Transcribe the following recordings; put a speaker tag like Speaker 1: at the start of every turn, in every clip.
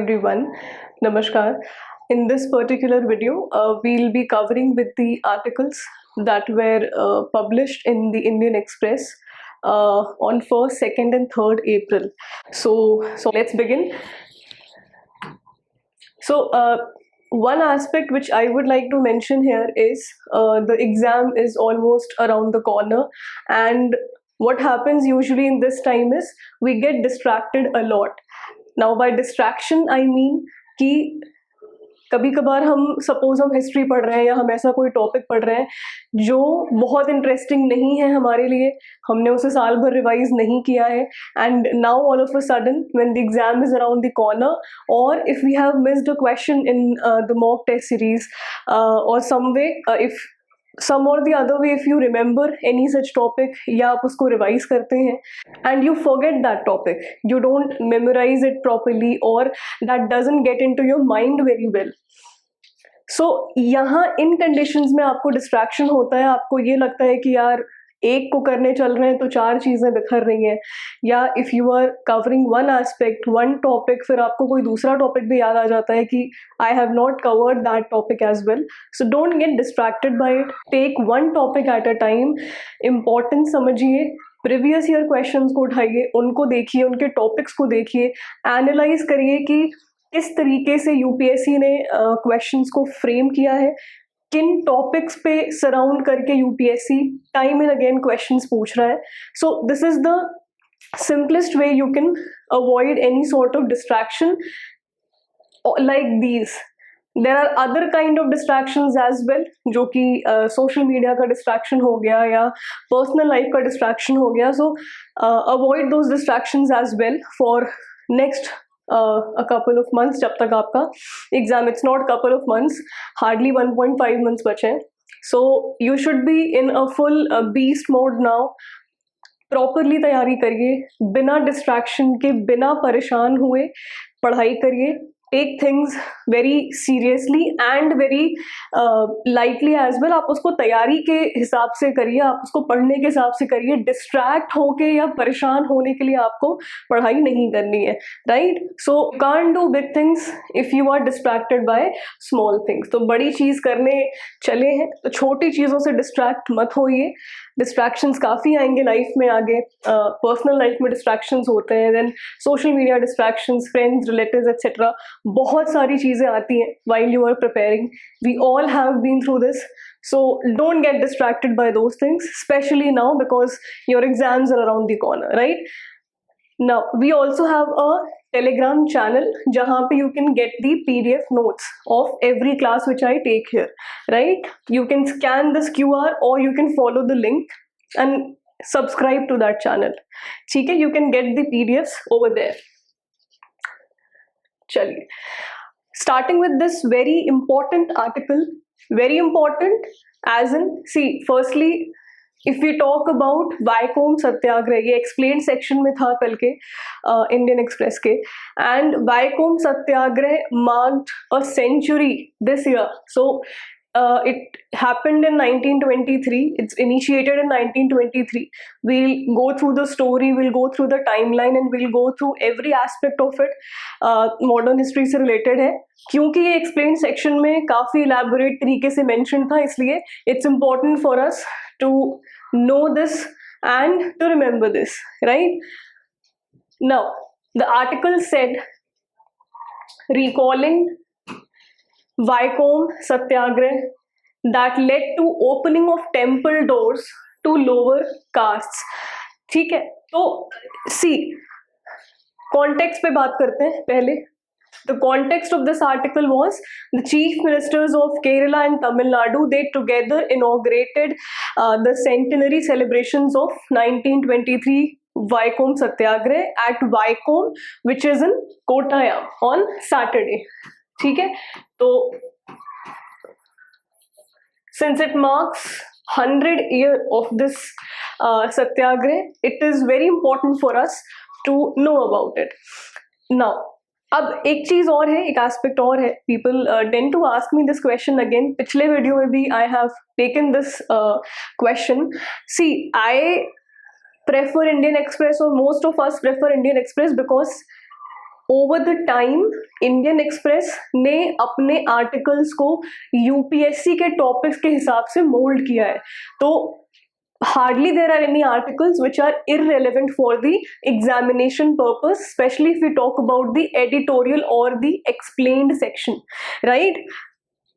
Speaker 1: everyone, Namaskar. In this particular video, we'll be covering with the articles that were published in the Indian Express on 1st, 2nd and 3rd April. So let's begin. One aspect which I would like to mention here is the exam is almost around the corner, and what happens usually in this time is we get distracted a lot. Now by distraction I mean कि कभी कभार हम suppose हम history पढ़ रहे हैं या हम ऐसा कोई टॉपिक पढ़ रहे हैं जो बहुत इंटरेस्टिंग नहीं है हमारे लिए, हमने उसे साल भर रिवाइज नहीं किया है, and now all of a sudden when the exam is around the corner, और if we have missed a question in the mock test series और some way, if some or the other way, if you remember any such topic या आप उसको revise करते हैं and you forget that topic, you don't memorize it properly or that doesn't get into your mind very well. So यहाँ इन conditions में आपको distraction होता है, आपको ये लगता है कि यार एक को करने चल रहे हैं तो चार चीज़ें बिखर रही हैं, या if you are covering one aspect one topic फिर आपको कोई दूसरा टॉपिक भी याद आ जाता है कि I have not covered that topic as well. So don't get distracted by it, take one topic at a time, importance समझिए, प्रीवियस ईयर क्वेश्चंस को उठाइए, उनको देखिए, उनके टॉपिक्स को देखिए, एनालाइज करिए कि किस तरीके से यूपीएससी ने क्वेश्चंस को फ्रेम किया है, किन टॉपिक्स पे सराउंड करके UPSC time and again questions पूछ रहा है. So this is the simplest way you can avoid any sort of distraction like these. There are other kind of distractions as well, जो कि सोशल मीडिया का distraction हो गया या personal life का डिस्ट्रैक्शन हो गया. So avoid those distractions as well for next a couple of months जब तक आपका exam, it's not couple of months, hardly 1.5 months बचे हैं. So you should be in a full beast mode now. Properly तैयारी करिए, बिना distraction के, बिना परेशान हुए पढ़ाई करिए. Take things very seriously and very lightly as well. आप उसको तैयारी के हिसाब से करिए, आप उसको पढ़ने के हिसाब से करिए. डिस्ट्रैक्ट होके या परेशान होने के लिए आपको पढ़ाई नहीं करनी है, right? So can't do big things if you are distracted by small things. तो बड़ी चीज़ करने चले हैं तो छोटी चीज़ों से डिस्ट्रैक्ट मत होइए. डिस्ट्रैक्शंस काफ़ी आएंगे लाइफ में आगे. पर्सनल लाइफ में डिस्ट्रैक्शंस होते हैं, then social media distractions, friends, relatives etcetera, बहुत सारी चीज़ें आती हैं while you are preparing. We all have been through this, so don't get distracted by those things, especially now because your exams are around the corner, right? Now we also have a Telegram channel जहाँ पे you can get the PDF notes of every class which I take here, right? You can scan this QR or you can follow the link and subscribe to that channel. ठीक है, you can get the PDFs over there. चलिए, starting with this very important article, very important as in, see, firstly if we talk about Vaikom सत्याग्रह, ये explained section में था कल के Indian Express के, and Vaikom Satyagraha marked a century this year. So it happened in 1923. It's initiated in 1923. We'll go through the story, we'll go through the timeline and we'll go through every aspect of it. Modern history से related है, क्योंकि ये explained section में काफ़ी elaborate तरीके से mentioned था, इसलिए it's important for us to know this and to remember this, right? Now, the article said, recalling Vaikom Satyagrah that led to opening of temple doors to lower castes. ठीक है, तो सी context पे बात करते हैं पहले. The context of this article was the chief ministers of Kerala and Tamil Nadu, they together inaugurated the centenary celebrations of 1923 Vaikom Satyagrah at Vaikom, which is in Kottayam, on Saturday. ठीक है, तो since it marks 100 year of this Satyagrah, it is very important for us to know about it. Now, अब एक चीज़ और है, एक aspect और है. People tend to ask me this question again. पिछले वीडियो में भी I have taken this question. See, I prefer Indian Express और most of us prefer Indian Express because over the time Indian Express ने अपने articles को UPSC के topics के हिसाब से मोल्ड किया है. तो hardly there are any articles which are irrelevant for the examination purpose, especially if we talk about the editorial or the explained section, right?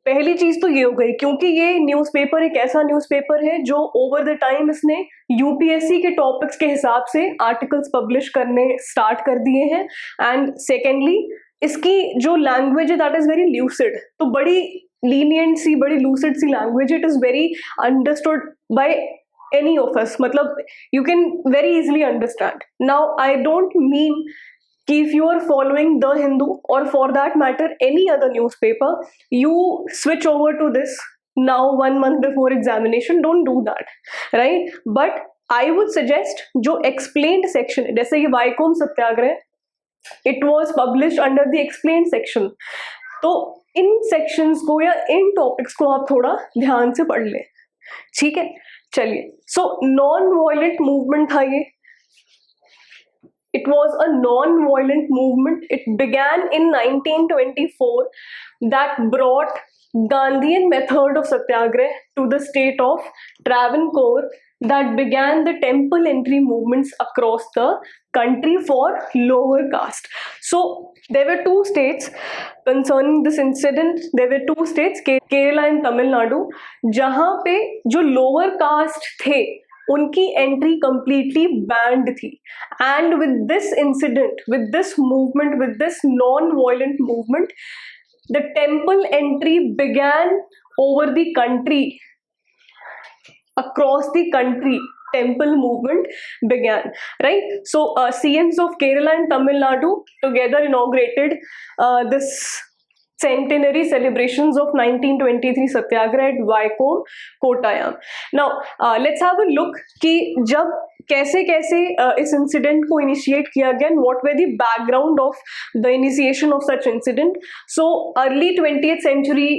Speaker 1: पहली चीज तो ये हो गई, क्योंकि ये न्यूज़पेपर एक ऐसा न्यूज़पेपर है जो ओवर द टाइम इसने यूपीएससी के टॉपिक्स के हिसाब से आर्टिकल्स पब्लिश करने स्टार्ट कर दिए हैं. एंड सेकेंडली इसकी जो लैंग्वेज है दैट इज वेरी ल्यूसिड, तो बड़ी लीनियंट सी, बड़ी लूसिड सी language. It is very understood by any of us, matlab you can very easily understand. Now I don't mean कि if you are following The Hindu or for that matter any other newspaper, you switch over to this now 1 month before examination. Don't do that, right? But I would suggest जो explained section, जैसे ये Viacom Satyagraha, it was published under the explained section. तो इन sections को या इन topics को आप थोड़ा ध्यान से पढ़ लें, ठीक है? चलिए, सो नॉन वायलेंट मूवमेंट था ये. It was a non violent movement. It began in 1924 that brought Gandhian method of satyagrah to the state of Travancore, that began the temple entry movements across the country for lower caste. So there were two states concerning this incident. There were two states, Kerala and Tamil Nadu, जहाँ पे जो lower caste थे उनकी entry completely banned थी. And with this incident, with this movement, with this non-violent movement, the temple entry began over the country, across the country. Temple movement began, right? So CMs of Kerala and Tamil Nadu together inaugurated this centenary celebrations of 1923 Satyagraha at Vaikom, Kottayam. Now let's have a look कि जब कैसे कैसे इस incident को initiate किया गया, what way the background of the initiation of such incident. So early 20th century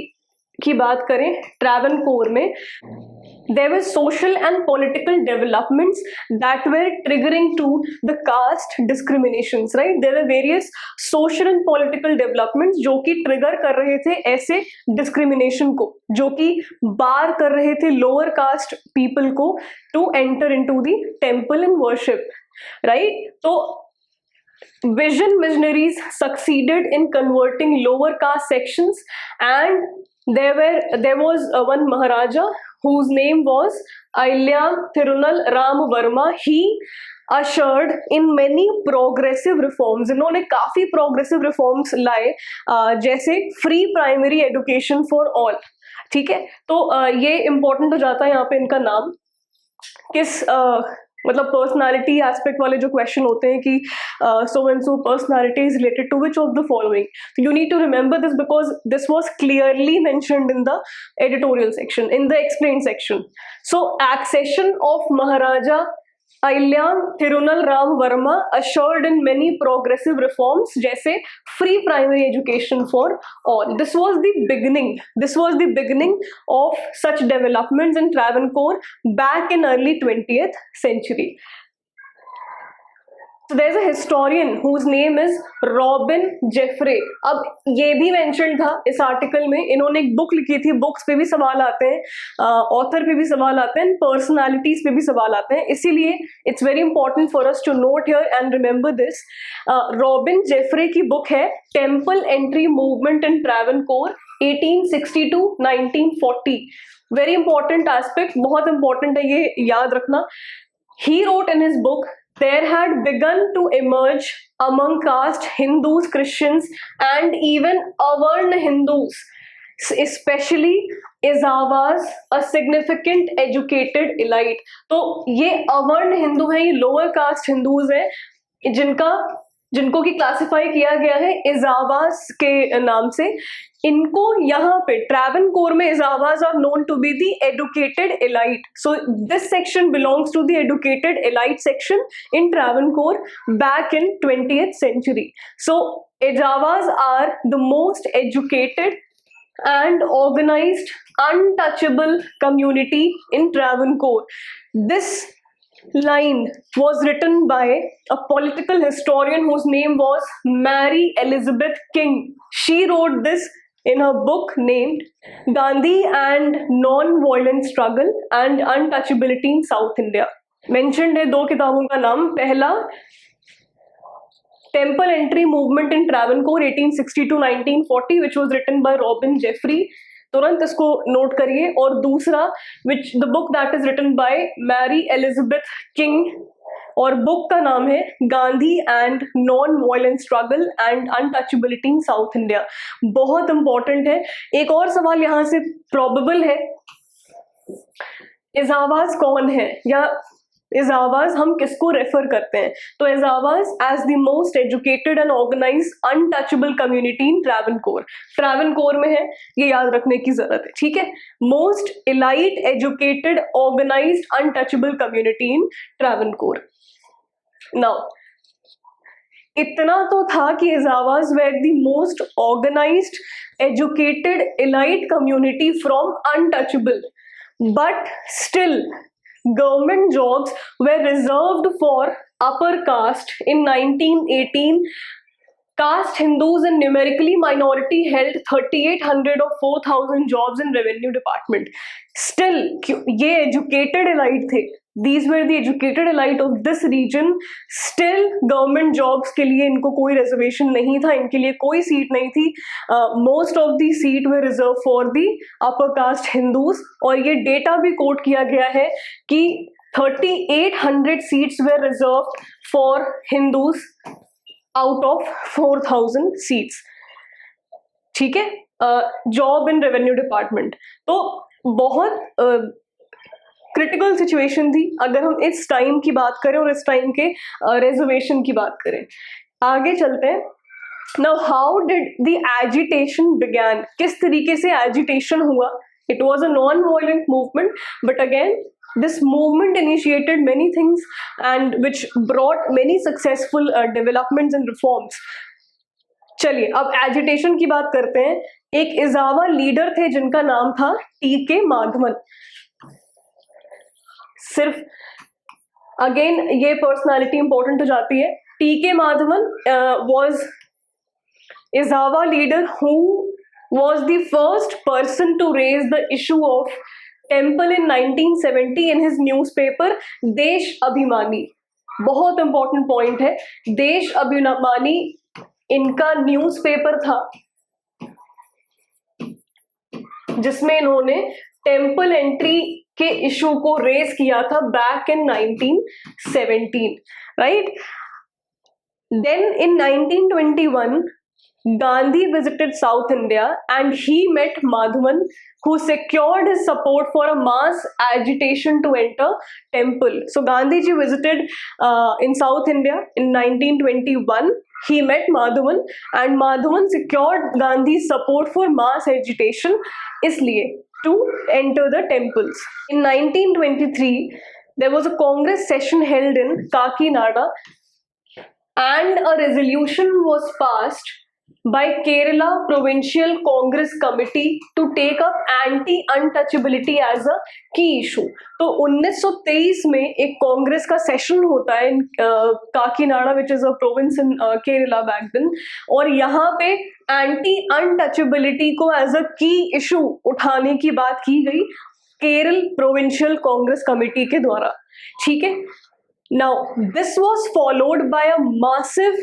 Speaker 1: की बात करें, ट्रैवनकोर में there were social and political developments that were triggering to the caste discriminations, right? There were various social and political developments जो कि trigger कर रहे थे ऐसे discrimination को, जो कि bar कर रहे थे lower caste people को to enter into the temple and worship, right? तो vision missionaries succeeded in converting lower caste sections, and there was one Maharaja whose name was Ailyam Thirunal Ram Verma. He ushered in many progressive reforms. इन्होंने काफी progressive reforms लाए, जैसे free primary education for all, ठीक है? तो ये important हो जाता है यहाँ पे इनका नाम. किस मतलब पर्सनालिटी एस्पेक्ट वाले जो क्वेश्चन होते हैं कि so and so personality is related to which of the following, you need to remember this because this was clearly mentioned in the editorial section, in the explain section. So accession of Maharaja Ailyam Thirunal Ram Verma assured in many progressive reforms, जैसे free primary education for all. This was the beginning. This was the beginning of such developments in Travancore back in early 20th century. So there's a historian whose name is Robin Jeffrey. अब ये भी mention था इस article में, इन्होंने एक book लिखी थी. बुक्स पे भी सवाल आते हैं, ऑथर पे भी सवाल आते हैं, पर्सनालिटीज पे भी सवाल आते हैं, इसीलिए it's very important for us to note here and remember this. Robin Jeffrey की बुक है temple entry movement in Travancore 1860 to 1940. Very important aspect, बहुत इंपॉर्टेंट है, ये याद रखना. He wrote in his book, there had begun to emerge among caste Hindus, Christians, and even Avarna Hindus, especially Izavas, a significant educated elite. तो ये अवर्ण हिंदू हैं, ये lower caste Hindus हैं, जिनको की क्लासिफाई किया गया है इजावास के नाम से. इनको यहाँ पे ट्रैवनकोर में Ezhavas are known to be the educated elite. So this section belongs to the educated elite section in Travancore back in 20th century. So Ijavas are the most educated and organized untouchable community in Travancore. This line was written by a political historian whose name was Mary Elizabeth King. She wrote this in her book named Gandhi and Non-Violent Struggle and Untouchability in South India. Mentioned है दो किताबों का नाम. पहला Temple Entry Movement in Travancore 1860 to 1940 which was written by Robin Jeffrey. तुरंत इसको note करिए. और दूसरा which the book that is written by Mary Elizabeth King, और बुक का नाम है Gandhi and non violent struggle and untouchability in South India. बहुत इंपॉर्टेंट है. एक और सवाल यहाँ से प्रोबेबल है, एजावाज कौन है, या एजावाज हम किसको रेफर करते हैं? तो Ezhavas as the most educated and organised untouchable community in Travancore. Travancore में है, ये याद रखने की जरूरत है. ठीक है, most elite educated organised untouchable community in Travancore. Now इतना तो था कि Ezhavas were the most organised educated elite community from untouchable, but still government jobs were reserved for upper caste in 1918. Caste Hindus and numerically minority held 3,800 or 4,000 jobs in revenue department. Still, ये educated elite थे. These were the educated elite of this region. Still, government jobs के लिए इनको कोई reservation नहीं था, इनके लिए कोई seat नहीं थी. Most of the seat were reserved for the upper caste Hindus. और ये data भी quote किया गया है कि 3,800 seats were reserved for Hindus out of 4,000 seats. ठीक है, जॉब इन रेवेन्यू डिपार्टमेंट. तो बहुत क्रिटिकल सिचुएशन थी अगर हम इस टाइम की बात करें और इस टाइम के रिजर्वेशन की बात करें. आगे चलते हैं. Now how did the agitation began? किस तरीके से एजिटेशन हुआ? It was a non violent movement, but again this movement initiated many things and which brought many successful developments and reforms. चलिए अब एजिटेशन की बात करते हैं. एक इजावा लीडर थे जिनका नाम था टी.के. माधवन. सिर्फ अगेन ये पर्सनालिटी इंपॉर्टेंट हो जाती है. TK. Madhavan was Ezhava leader who was the first person to raise the issue of temple in 1970 in his newspaper देश अभिमानी. बहुत इंपॉर्टेंट पॉइंट है. देश अभिमानी इनका न्यूज़पेपर था जिसमें इन्होंने टेम्पल एंट्री के इशू को रेज किया था back in 1917, right. Then in 1921 Gandhi visited South India and he met Madhavan, who secured his support for a mass agitation to enter temple. So Gandhi ji visited in South India in 1921. He met Madhavan and Madhavan secured Gandhi's support for mass agitation इसलिए to enter the temples. In 1923 there was a Congress session held in Kakinada and a resolution was passed by Kerala Provincial Congress Committee to take up anti-untouchability as a key issue. तो 1923 में एक कांग्रेस का session होता है in Kakinada which is a province in Kerala back then, और यहाँ पे anti untouchability को एज अ की इशू उठाने की बात की गई केरल प्रोविंशियल कांग्रेस कमेटी के द्वारा. ठीक है. Now this was followed by a massive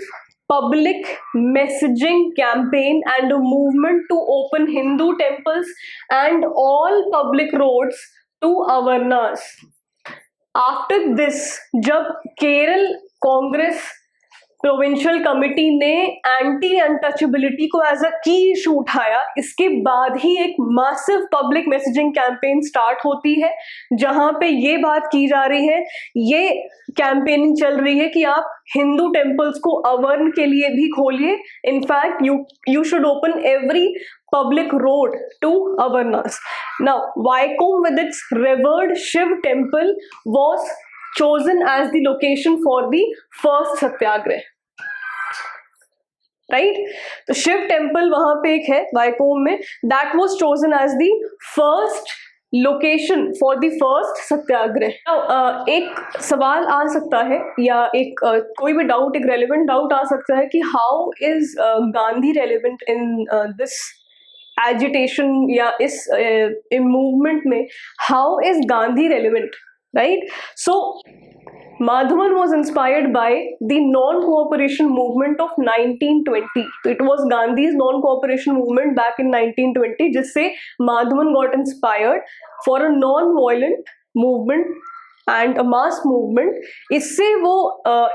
Speaker 1: public messaging campaign and a movement to open Hindu temples and all public roads to awareness. After this, जब केरल कांग्रेस प्रोविंशियल कमेटी ने एंटी अनटचेबिलिटी को as a key issue उठाया, इसके बाद ही एक massive public messaging campaign start होती है जहां पे ये बात की जा रही है, ये कैंपेनिंग चल रही है कि आप हिंदू टेम्पल्स को अवर्ण के लिए भी खोलिए. In fact you should open every public road to awareness. Now Vaikom with its revered Shiv temple was chosen as the location for the first satyagraha, right. तो शिव टेम्पल वहां पे एक है वाइकोम में, that was chosen as the first location for the first satyagraha. एक सवाल आ सकता है या एक कोई भी डाउट, एक रेलिवेंट डाउट आ सकता है कि how is Gandhi relevant in this agitation या इस मूवमेंट में, how is Gandhi relevant, right? So Madhavan was inspired by the non-cooperation movement of 1920. So it was Gandhi's non-cooperation movement back in 1920, जिससे Madhavan got inspired for a non-violent movement and a mass movement. इससे वो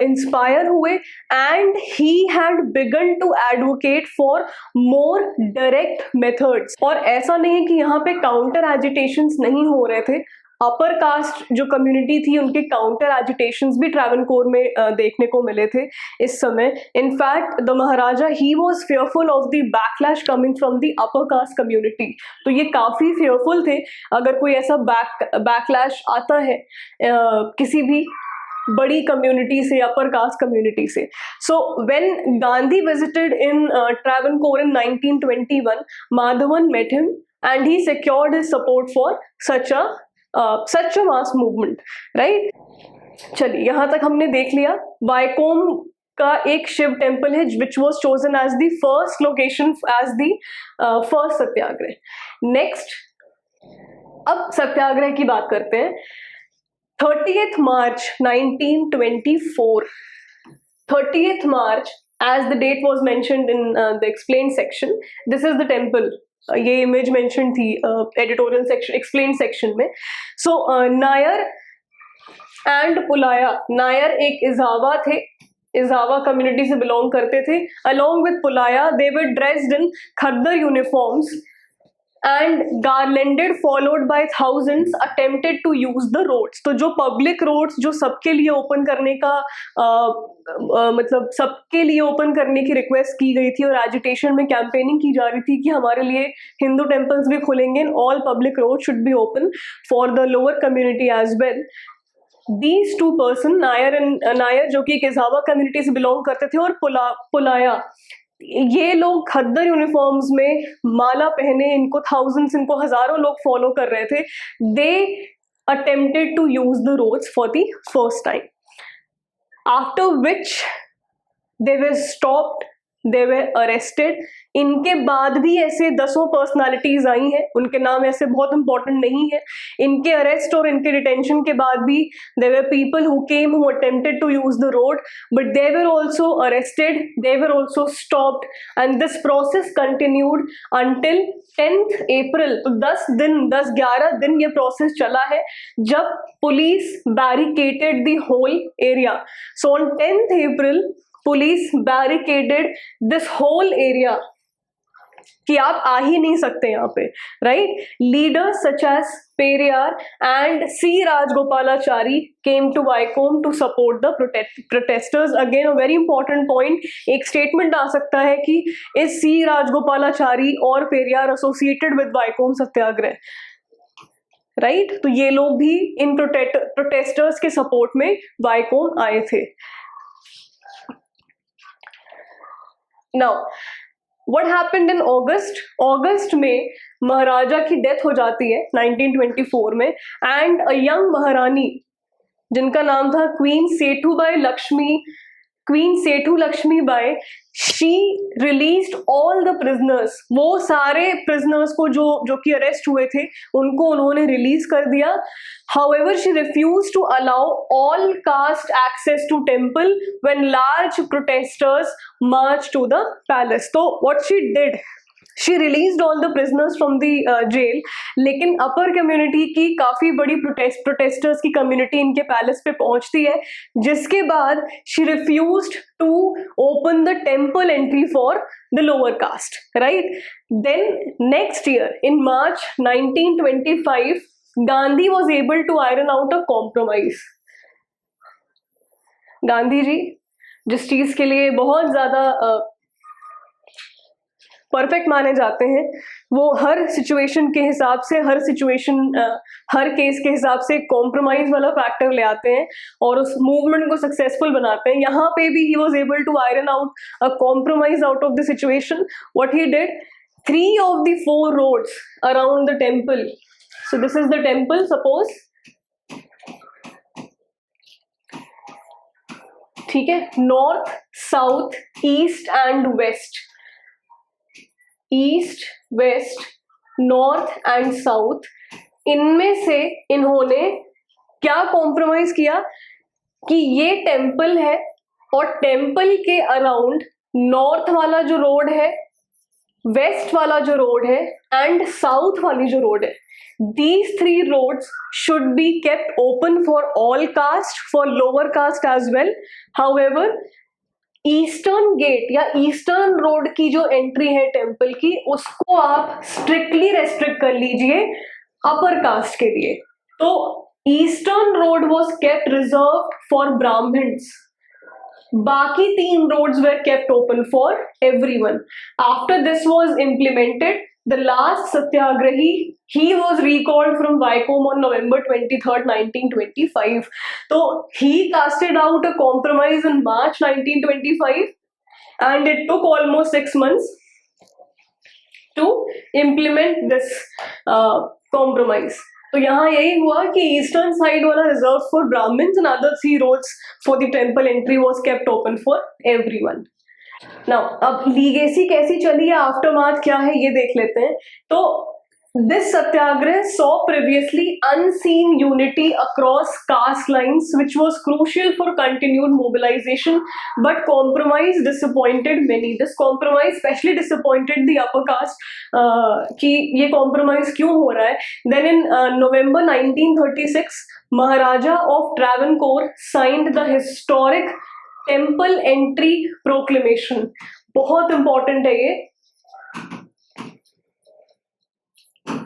Speaker 1: inspire हुए and he had begun to advocate for more direct methods. और ऐसा नहीं है कि यहाँ पे counter agitations नहीं हो रहे थे, अपर कास्ट जो कम्युनिटी थी उनके काउंटर एजिटेशंस भी ट्रैवनकोर में देखने को मिले थे इस समय। In fact the Maharaja he was fearful of the backlash coming from the upper caste community, तो ये काफ़ी फेयरफुल थे अगर कोई ऐसा बैकलैश आता है किसी भी बड़ी कम्युनिटी से, अपर कास्ट कम्युनिटी से। So when Gandhi visited in Travancore in 1921, Madhavan met him and he secured his support for such a mass movement, right? चलिए, यहाँ तक हमने देख लिया। वाइकोम का एक शिव टेम्पल है which was chosen as the first location as the first satyagraha. Next, अब सत्याग्रह की बात करते हैं। 30th March 1924, 30th March as the date was mentioned in the explained section. This is the temple. ये इमेज मेंशन थी editorial section, explain section में। So Nair and Pulaya, Nair एक इजावा थे, इजावा कम्युनिटी से बिलोंग करते थे। Along with Pulaya they were dressed in khaddar uniforms and garlanded followed by thousands attempted to use the roads. तो जो पब्लिक रोड्स जो सबके लिए ओपन करने का मतलब सबके लिए ओपन करने की रिक्वेस्ट की गई थी और एजिटेशन में कैंपेनिंग की जा रही थी कि हमारे लिए हिंदू टेम्पल्स भी खुलेंगे, all public road should be open for the lower community as well. These two person, Nair जो कि केजावा कम्युनिटी से बिलोंग करते थे, और पुलाया, ये लोग खद्दर यूनिफॉर्म्स में माला पहने, इनको थाउजेंड्स, इनको हजारों लोग फॉलो कर रहे थे। They attempted to use the roads for the first time, after which they were stopped, they were arrested. इनके बाद भी ऐसे दसों पर्सनालिटीज आई हैं, उनके नाम ऐसे बहुत इंपॉर्टेंट नहीं है। इनके अरेस्ट और इनके डिटेंशन के बाद भी there were people who came who attempted to use the road, but they were also arrested, they were also stopped and this process continued until 10th April। तो 10-11 दिन ये प्रोसेस चला है जब police barricaded the whole area. So on 10th April police barricaded this whole area कि आप आ ही नहीं सकते यहाँ पे, right? Leaders such as Periyar and C Rajagopalachari came to Vaikom to support the protesters. Again a very important point, एक statement आ सकता है कि इस सी राजगोपालाचारी और Periyar associated with Vaikom satyagraha, right? तो ये लोग भी इन प्रोटेस्टर्स के सपोर्ट में वाइकोम आए थे। Now, what happened in August? अगस्त में महाराजा की डेथ हो जाती है 1924 में, एंड अ यंग महारानी जिनका नाम था queen Sethu Lakshmi Bai, she released all the prisoners. वो सारे प्रिजनर्स को जो कि अरेस्ट हुए थे उनको उन्होंने रिलीज कर दिया। However, she refused to allow all caste access to temple when large protesters marched to the palace. So what she did, she released all the prisoners from the jail, लेकिन अपर community की काफ़ी बड़ी protesters की community इनके palace पे पहुंचती है, जिसके बाद she refused to open the temple entry for the lower caste, right? Then next year in March 1925, Gandhi was able to iron out a compromise. Gandhi ji जिस चीज के लिए बहुत ज्यादा परफेक्ट माने जाते हैं, वो हर सिचुएशन के हिसाब से, हर केस के हिसाब से कॉम्प्रोमाइज वाला फैक्टर ले आते हैं और उस मूवमेंट को सक्सेसफुल बनाते हैं। यहाँ पे भी he was able to iron out a compromise out of the situation. What he did, 3 of the 4 roads around the temple, So this is the temple, suppose. ठीक है, north, south, east and west, east, west, north and south, इनमें से इन्होंने क्या compromise किया कि ये temple है और टेम्पल के अराउंड नॉर्थ वाला जो रोड है, वेस्ट वाला जो रोड है एंड साउथ वाली जो रोड है, these three roads should be kept open for all caste, for lower caste as well. However, eastern gate या ईस्टर्न रोड की जो एंट्री है टेम्पल की, उसको आप स्ट्रिक्टली रेस्ट्रिक्ट कर लीजिए अपर कास्ट के लिए. तो eastern road was kept reserved for Brahmins, बाकी 3 roads were kept open for everyone. After this was implemented, the last satyagrahi, he was recalled from Vaikom on November 23rd, 1925. So he casted out a compromise in March 1925, and it took almost 6 months to implement this compromise. तो यहाँ यही हुआ कि eastern side वाला reserve for Brahmins and other 3 roads for the temple entry was kept open for everyone. Now अब legacy कैसी चली है, आफ्टरमाथ क्या है, ये देख लेते हैं. तो this satyagrah saw previously unseen unity across caste lines, which was crucial for continued mobilization, but compromise disappointed many. This compromise especially disappointed the upper caste, कि ये compromise क्यों हो रहा है. Then in November 1936, Maharaja of Travancore signed the historic Temple Entry Proclamation. बहुत important है ये.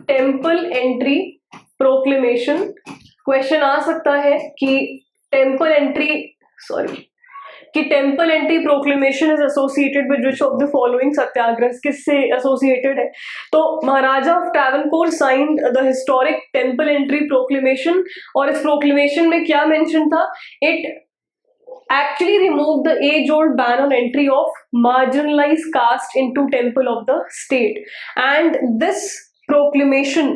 Speaker 1: Temple entry proclamation. Question आ सकता है कि temple entry proclamation is associated with which of the following satyagraha, किससे एसोसिएटेड है. तो Maharaja of Travancore signed the historic temple entry proclamation, और इस प्रोक्लेमेशन में क्या मेंशन था, it actually removed the age-old ban on entry of marginalized caste into temple of the state. And this proclamation,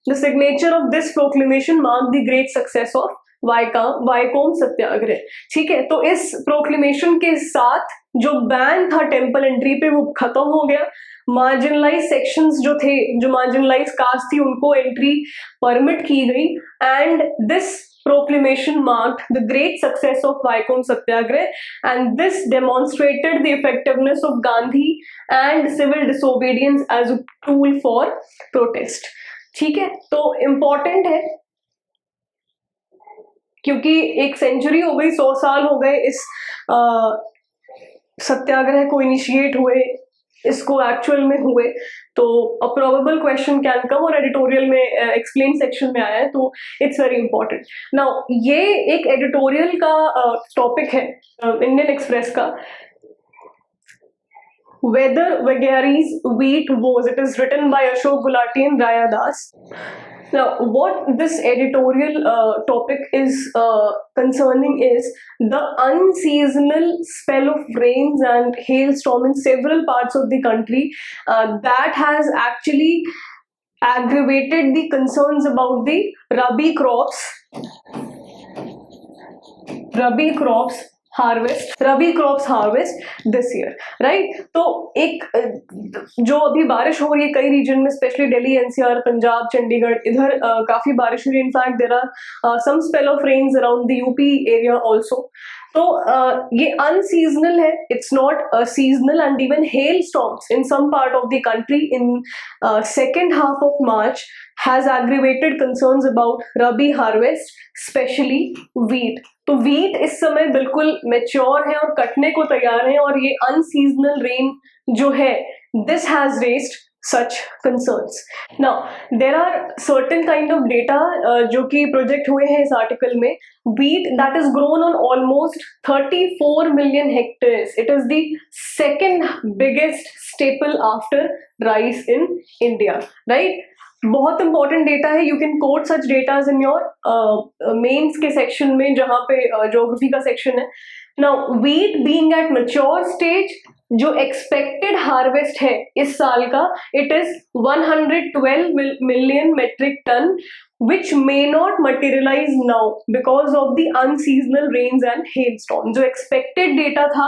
Speaker 1: the signature of this proclamation marked the great success of Vaikom satyagraha. ठीक है, तो इस proclamation के साथ जो ban था temple entry पे वो खत्म हो गया. मार्जिनलाइज सेक्शंस जो थे, जो मार्जिनलाइज कास्ट थी, उनको एंट्री परमिट की गई. And this proclamation marked the great success of Vaikom Satyagrah, and this demonstrated the effectiveness of Gandhi and civil disobedience as a tool for protest. ठीक है, तो important है क्योंकि 1 सेंचुरी हो गई, 100 साल हो गए इस सत्याग्रह को इनिशिएट हुए, इसको एक्चुअल में हुए. तो अ प्रोबेबल क्वेश्चन कैन कम, और एडिटोरियल में एक्सप्लेन सेक्शन में आया है, तो इट्स वेरी इंपॉर्टेंट. नाउ ये एक एडिटोरियल का टॉपिक है इंडियन एक्सप्रेस का. Whether Vagari's wheat was, it is written by Ashok Gulati and Raya Das. Now, what this editorial topic is concerning is the unseasonal spell of rains and hailstorm in several parts of the country that has actually aggravated the concerns about the Rabi crops harvest this year, right? तो एक जो अभी बारिश हो रही है कई region में, स्पेशली दिल्ली, एनसीआर, पंजाब, चंडीगढ़, इधर काफी बारिश हुई. In fact there are some spell of rains around the UP area also. तो ये अनसीजनल है, it's not seasonal. And even hail storms in some part of the country in second half of March has aggravated concerns about Rabi harvest, especially wheat. तो wheat इस समय बिल्कुल mature है और कटने को तैयार है, और ये अनसीजनल रेन जो है, this has raised such concerns. Now there are certain kind of data जो कि प्रोजेक्ट हुए हैं इस आर्टिकल में. Wheat that is grown on almost 34 million hectares. It is the second biggest staple after rice in India, right? बहुत important data है. You can quote such datas in your mains के section में, जहाँ पे geography का section है. Now wheat being at mature stage, जो expected harvest है इस साल का, it is 112 million metric ton, which may not materialize now because of the unseasonal rains and hailstorm. जो एक्सपेक्टेड डेटा था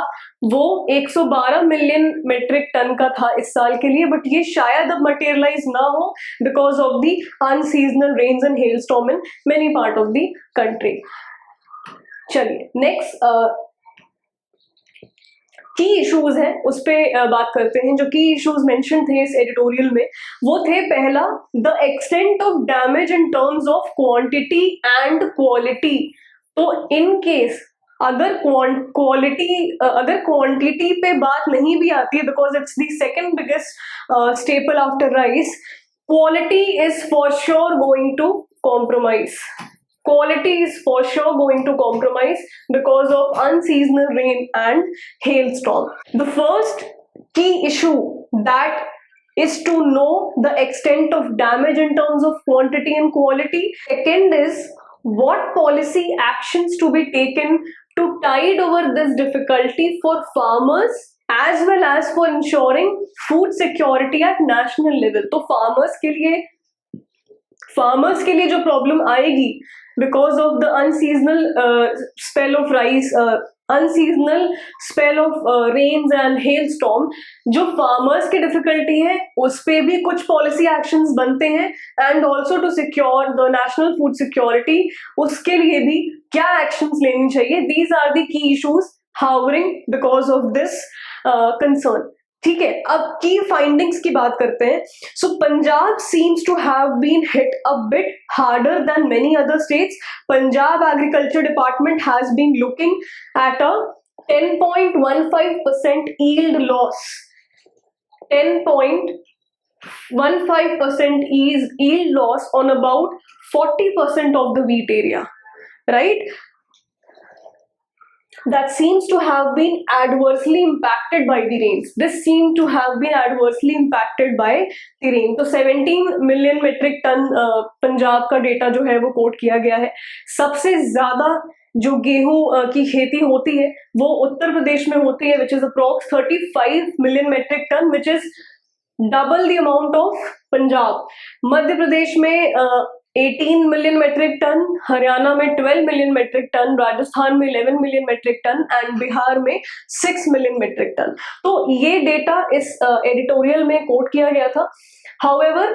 Speaker 1: वो 112 मिलियन मेट्रिक टन का था इस साल के लिए, बट ये शायद अब मटेरियलाइज ना हो because of the unseasonal rains and hailstorm in many part of the country. चलिए नेक्स्ट की इश्यूज हैं उस पर बात करते हैं. जो की इश्यूज मेंशन थे इस एडिटोरियल में वो थे, पहला, the extent of damage in terms of quantity and quality. तो इन केस अगर क्वांटिटी पे बात नहीं भी आती है, because it's the second biggest staple after rice, quality is for sure going to compromise. Quality is for sure going to compromise because of unseasonal rain and hailstorm. The first key issue that is to know the extent of damage in terms of quantity and quality. Second is what policy actions to be taken to tide over this difficulty for farmers as well as for ensuring food security at national level. तो farmers के लिए जो problem आएगी because of the unseasonal spell of rains and hailstorm, जो farmers की difficulty है उस पे भी कुछ policy actions बनते हैं, and also to secure the national food security, उसके लिए भी क्या actions लेनी चाहिए. These are the key issues hovering because of this concern. ठीक है, अब की फाइंडिंग्स की बात करते हैं. So Punjab seems to have been hit a bit harder than many other states. Punjab agriculture department has been looking at a 10.15% yield loss. 10.15% yield loss on about 40% of the wheat area, right? That seems to have been adversely impacted by the rains. This seemed to have been adversely impacted by the rain. तो 17 million metric ton Punjab का data जो है वो coat किया गया है. सबसे ज्यादा जो गेहूं की खेती होती है वो उत्तर प्रदेश में होती है, which is approx 35 million metric ton, which is double the amount of Punjab. Madhya Pradesh में 18 मिलियन मेट्रिक टन, हरियाणा में 12 मिलियन मेट्रिक टन, राजस्थान में 11 million metric ton and Bihar में 6 मिलियन मेट्रिक टन. तो ये डेटा इस एडिटोरियल में कोट किया गया था. However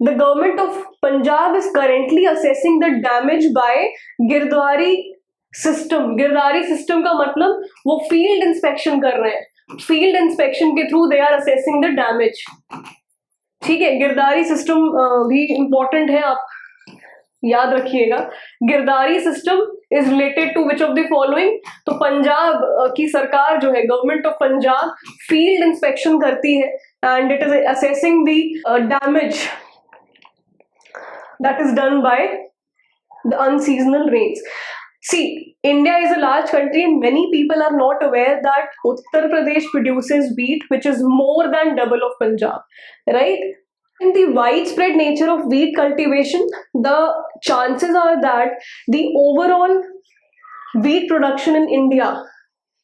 Speaker 1: the government of Punjab is currently assessing the damage by girdawari system. Girdawari system का मतलब वो फील्ड इंस्पेक्शन कर रहे हैं. फील्ड इंस्पेक्शन के through they are assessing the damage. ठीक है, गिरदारी सिस्टम भी इंपॉर्टेंट है, आप याद रखिएगा. Girdawari system is related to which of the following. तो पंजाब की सरकार जो है, government of Punjab, field inspection करती है and it is assessing the damage that is done by the unseasonal rains. See, India is a large country and many people are not aware that Uttar Pradesh produces wheat which is more than double of Punjab, right? In the widespread nature of wheat cultivation, the chances are that the overall wheat production in India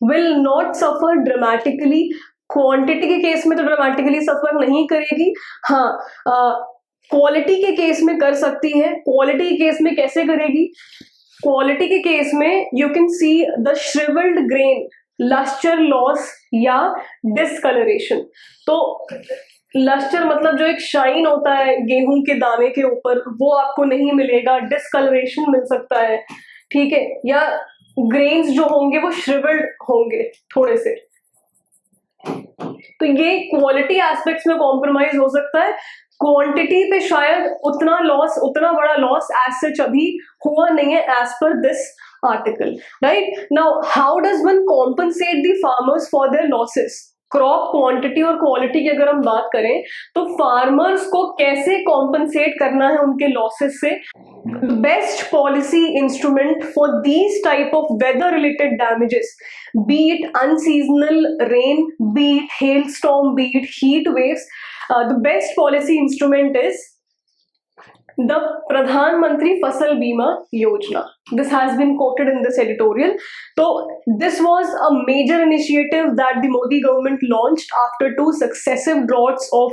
Speaker 1: will not suffer dramatically. Quantity के case में तो dramatically सफर नहीं करेगी. हाँ, quality के case में कर सकती है. क्वालिटी के केस में कैसे करेगी? क्वालिटी के केस में you can see the shrivelled grain, lustre loss या डिसकलरेशन. तो लस्टर मतलब जो एक शाइन होता है गेहूं के दाने के ऊपर, वो आपको नहीं मिलेगा. डिसकलरेशन मिल सकता है, ठीक है, या ग्रेन्स जो होंगे वो श्रिवल्ड होंगे थोड़े से. तो ये क्वालिटी एस्पेक्ट्स में कॉम्प्रोमाइज हो सकता है. क्वांटिटी पे शायद उतना बड़ा लॉस एज सच अभी हुआ नहीं है as per this article, right. Now how does one compensate the farmers for their losses? Crop quantity और क्वालिटी की अगर हम बात करें तो फार्मर्स को कैसे कॉम्पनसेट करना है उनके लॉसेस से? Best policy instrument for these type of weather related damages, be it unseasonal rain, be it hail storm, be it heat waves, the best policy instrument is The Pradhan Mantri Fasal Bima Yojana. This has been quoted in this editorial. So this was a major initiative that the Modi government launched after two successive droughts of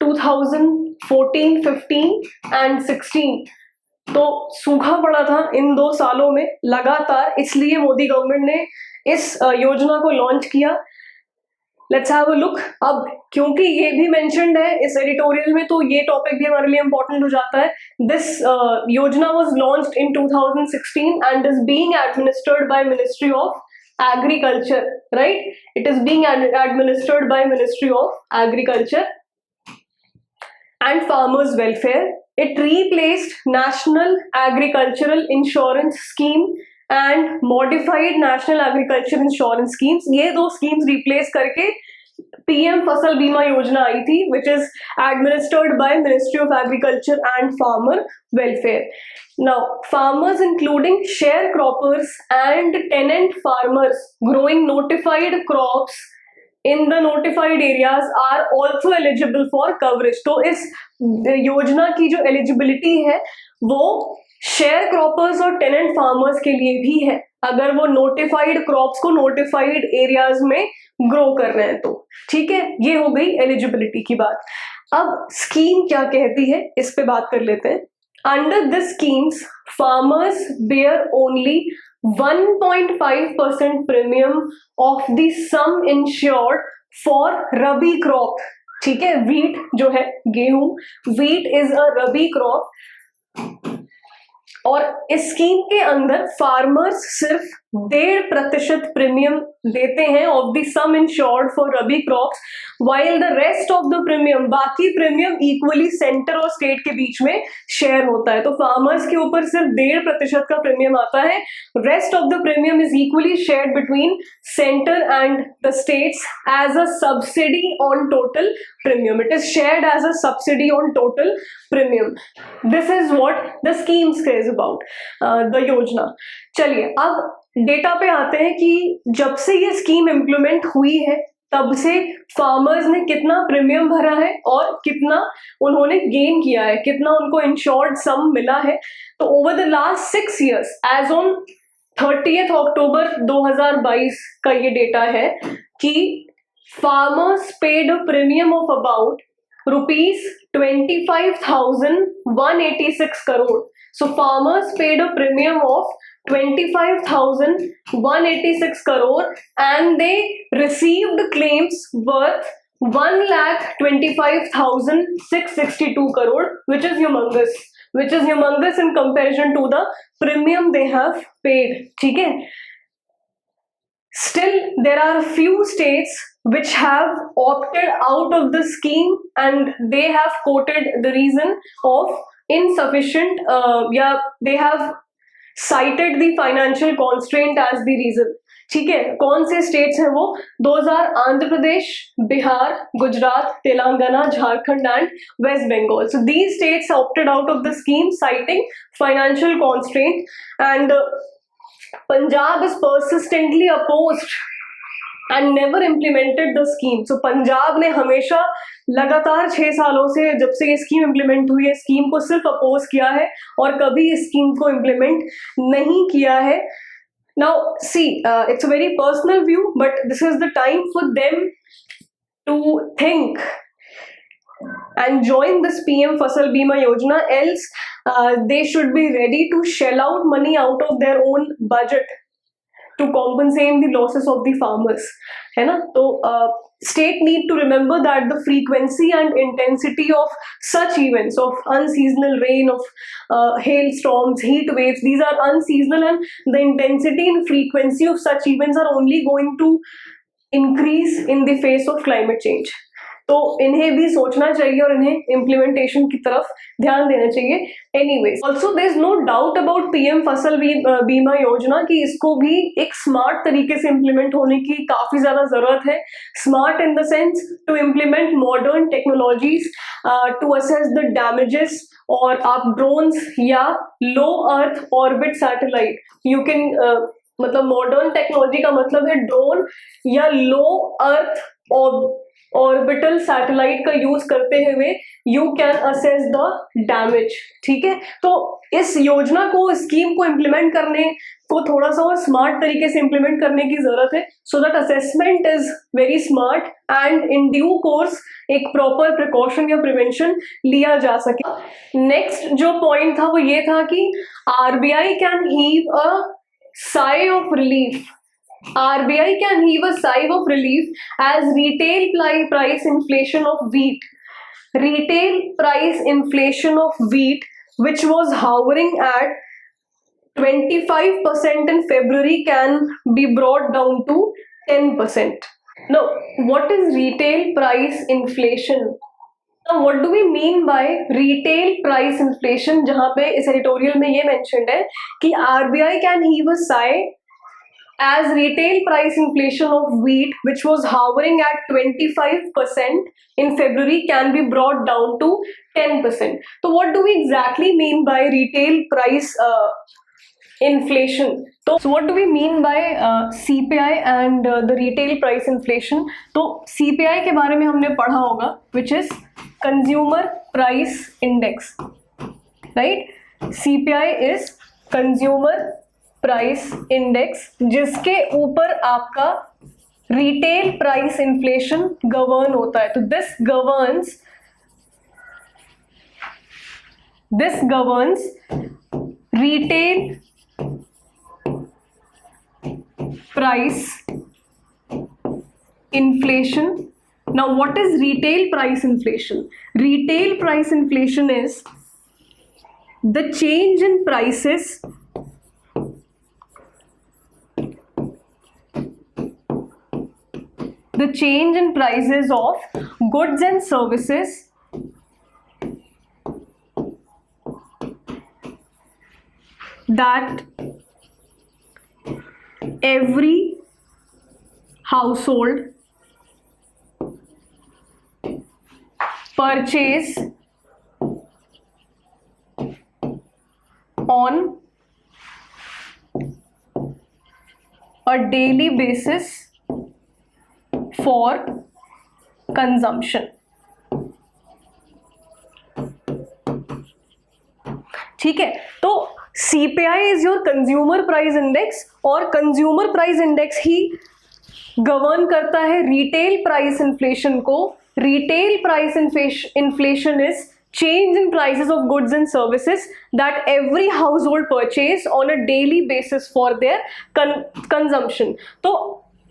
Speaker 1: 2014, 15 and 16. तो सूखा पड़ा था इन 2 सालों में लगातार, इसलिए Modi government ने इस योजना को लॉन्च किया. Let's have a look. अब क्योंकि ये भी मेंशन्ड है इस एडिटोरियल में, तो ये टॉपिक भी हमारे लिए इंपॉर्टेंट हो जाता है. दिस योजना was launched in 2016 and is being administered by ministry of agriculture, right? It is being administered by ministry of agriculture and farmers welfare. It replaced National Agricultural Insurance Scheme and Modified National Agriculture Insurance Schemes. ये 2 schemes replace करके PM फसल बीमा योजना आई थी, which is administered by Ministry of Agriculture and Farmer Welfare. Now, farmers including sharecroppers and tenant farmers growing notified crops in the notified areas are also eligible for coverage. तो इस योजना की जो eligibility है वो शेयर क्रॉपर्स और tenant farmers के लिए भी है, अगर वो नोटिफाइड क्रॉप्स को नोटिफाइड एरियाज में ग्रो कर रहे हैं तो. ठीक है, ये हो गई एलिजिबिलिटी की बात. अब स्कीम क्या कहती है, इस पे बात कर लेते हैं. Under this schemes farmers bear only 1.5% premium of the sum insured for rabi crop. ठीक है, wheat जो है गेहूं, wheat is a rabi crop. और इस स्कीम के अंदर फार्मर्स सिर्फ 1.5% प्रीमियम देते हैं of the some insured for rabi crops, while the rest of the premium, बाकी प्रीमियम इक्वली सेंटर और स्टेट के बीच में शेयर होता है. तो फार्मर्स के ऊपर सिर्फ 1.5% का प्रीमियम आता है. Rest of the premium is equally shared between centre and the states as a subsidy on total premium. It is shared as a subsidy on total premium. This is what the scheme says about the योजना. चलिए अब data पे आते हैं कि जब से ये स्कीम इम्प्लीमेंट हुई है तब से फार्मर्स ने कितना प्रीमियम भरा है और कितना उन्होंने गेन किया है, कितना उनको इंश्योर्ड सम मिला है. तो ओवर द लास्ट 6 years एज ऑन 30th October 2022 का ये डेटा है कि farmers paid a premium of about rupees 25,186 crore. So farmers paid a premium of 25,186 crore and they received claims worth 1,25,662 crore, which is humongous in comparison to the premium they have paid. ठीक है. Still, there are a few states which have opted out of the scheme and they have quoted the reason of insufficient, they have cited the financial constraint as the reason. ठीक है, कौन से states हैं वो? Those are Andhra Pradesh, Bihar, Gujarat, Telangana, Jharkhand and West Bengal. So these states opted out of the scheme citing financial constraint, and Punjab is persistently opposed and never implemented the scheme. So Punjab ने हमेशा लगातार 6 सालों से, जब से ये स्कीम इम्प्लीमेंट हुई है, स्कीम को सिर्फ अपोज किया है और कभी इस स्कीम को इम्प्लीमेंट नहीं किया है. Now see, it's a very personal view, but this is the time for them to think and join this PM Fasal Bima Yojana, else they should be ready to shell out money out of their own budget to compensate the losses of the farmers. है ना? तो state need to remember that the frequency and intensity of such events, of unseasonal rain, of hailstorms, heat waves, these are unseasonal, and the intensity and frequency of such events are only going to increase in the face of climate change. तो इन्हें भी सोचना चाहिए और इन्हें implementation की तरफ ध्यान देना चाहिए. Anyways, also there is no doubt about PM Fasal Bima योजना कि इसको भी एक स्मार्ट तरीके से इम्प्लीमेंट होने की काफी ज्यादा जरूरत है. Smart in the sense to implement modern technologies to assess the damages, और आप ड्रोन्स या low earth orbit satellite you can, मतलब मॉडर्न टेक्नोलॉजी का मतलब है ड्रोन या लो अर्थ ऑर्बिटल सैटेलाइट का यूज करते हुए you can assess the damage. ठीक है, तो इस योजना को, स्कीम को इम्प्लीमेंट करने को थोड़ा सा और स्मार्ट तरीके से इम्प्लीमेंट करने की जरूरत है, so that assessment is very smart and in due course एक प्रॉपर प्रिकॉशन या प्रिवेंशन लिया जा सके। नेक्स्ट जो पॉइंट था वो ये था कि RBI can heave a sigh of relief. RBI can heave a sigh of relief as retail price inflation of wheat. Retail price inflation of wheat, which was hovering at 25% in February, can be brought down to 10%. Now, what is retail price inflation? Now, what do we mean by retail price inflation? जहां पे इस editorial में ये mentioned है कि RBI can heave a sigh as retail price inflation of wheat, which was hovering at 25% in February, can be brought down to 10%. So, what do we exactly mean by retail price inflation? So what do we mean by CPI and the retail price inflation? तो CPI के बारे में हमने पढ़ा होगा, which is Consumer Price Index, right? CPI is Consumer Price Index, जिसके ऊपर आपका retail price inflation govern होता है। तो this governs retail price inflation. Now, what is retail price inflation? Retail price inflation is the change in prices of goods and services that every household purchase on a daily basis for consumption. ठीक है, तो CPI is your consumer price index, और consumer price index ही govern करता है retail price inflation को। Retail price inflation is change in prices of goods and services that every household purchase on a daily basis for their consumption. तो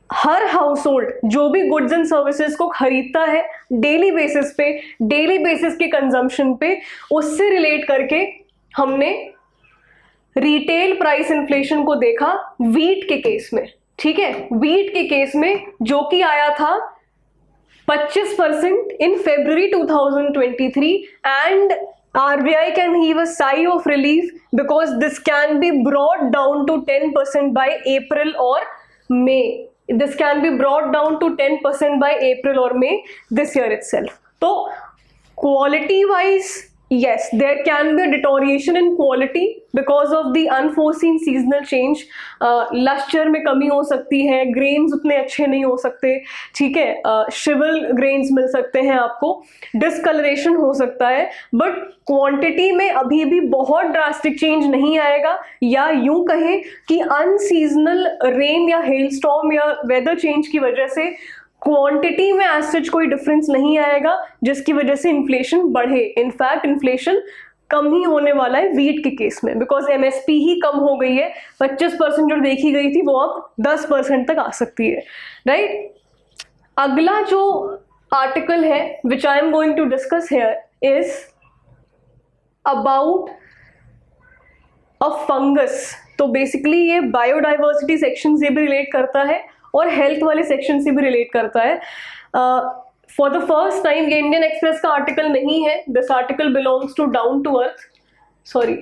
Speaker 1: हर household जो भी goods and services को खरीदता है daily basis पे, daily basis के consumption पे, उससे रिलेट करके हमने रिटेल प्राइस इन्फ्लेशन को देखा वीट के केस में। ठीक है, वीट के केस में जो कि आया था 25% in February 2023, and RBI can heave a sigh of relief because this can be brought down to 10% by April or May. This can be brought down to 10% by April or May this year itself. So quality wise, yes, there can be a deterioration in quality because of the unforeseen seasonal change. luster में कमी हो सकती है, grains उतने अच्छे नहीं हो सकते, ठीक है, shrivel grains मिल सकते हैं आपको, discoloration हो सकता है, but quantity में अभी भी बहुत drastic change नहीं आएगा, या यूं कहें कि unseasonal rain या hailstorm या weather change की वजह से क्वांटिटी में एज सच कोई डिफरेंस नहीं आएगा जिसकी वजह से इन्फ्लेशन बढ़े। इनफैक्ट इन्फ्लेशन कम ही होने वाला है वीट के केस में, बिकॉज एमएसपी ही कम हो गई है। 25% जो देखी गई थी वो अब 10% तक आ सकती है, राइट। अगला जो आर्टिकल है which I am going to discuss here is about a fungus. तो बेसिकली ये बायोडाइवर्सिटी सेक्शन से भी रिलेट करता है और हेल्थ वाले सेक्शन से भी रिलेट करता है। फॉर द फर्स्ट टाइम, ये इंडियन एक्सप्रेस का आर्टिकल नहीं है, this article belongs to down to earth, sorry,